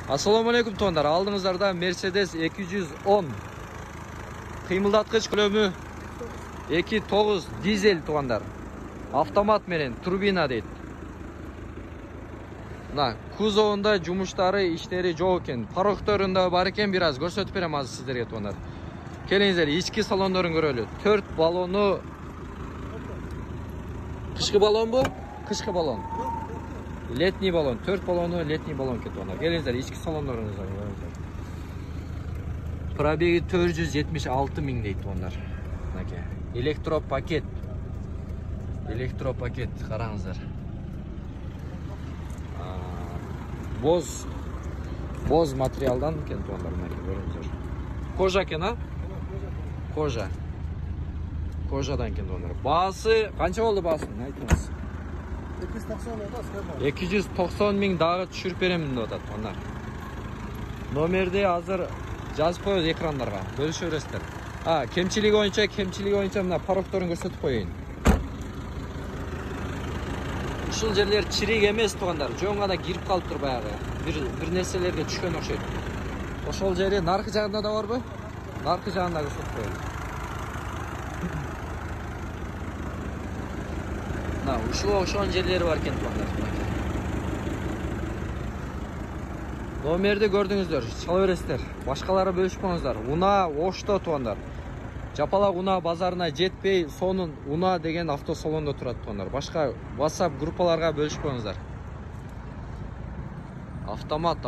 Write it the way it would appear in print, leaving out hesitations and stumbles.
Assalamu alaikum to'nlar. Aldığınızlarda Mercedes 210 kıymıldatkıç kөлömü 2.9 dizel to'nlar. Avtomat menen turbina deydi. Mına kuzovunda jumuştары, işleri жоқ eкен. Пароктарында бар eкен, biraz көрсөтүп берем азыр сиздерге to'nlar. Келиңиздер, ички салондорун көрөлү. 4 баллону. Кышкы баллон бу? Кышкы баллон. Летний баллон, 4 баллону летний баллон кетип отыр. Келиңиздер, ички салондорунузга көрөңүздөр. Пробеги 476 миң дейт то'nlar. Мынакей. Электропакет. Электропакет, караңыздар. Боз материалдан екен то'nlar, мынакей көрүңүздөр. Кожа екен, а? Кожа. Кожадан екен то'nlar. Баасы канча болду баасын? Айтыңыз. 290 миң дагы түшүрүп беремин деп атат то'nlar. Номерди азыр жазып коебуз экрандарга. Бөлүшө бересиздер. Кемчилиги боюнча мына парокторун көрсөтүп коеюн. Ушул жерлер чирик эмес то'nlar. Жоң гана кирип калыптыр баягы. Бир нерселерге түшкөн окшойт. Ошол жери наркы жагында да барбы? Наркы жагында көрсөтүп коеюн. Ушуга окшогон жерлери бар экен то'nlar. Номерди көрдүңүздөр, чала бересиздер. Башкалары бөлүшпөңүздөр. Уна Ошто то'nlar. Жапалак Уна базарына жетпей, сонун Уна деген автосалондо турат то'nlar. Башка WhatsApp группаларга бөлүшпөңүздөр. Автомат.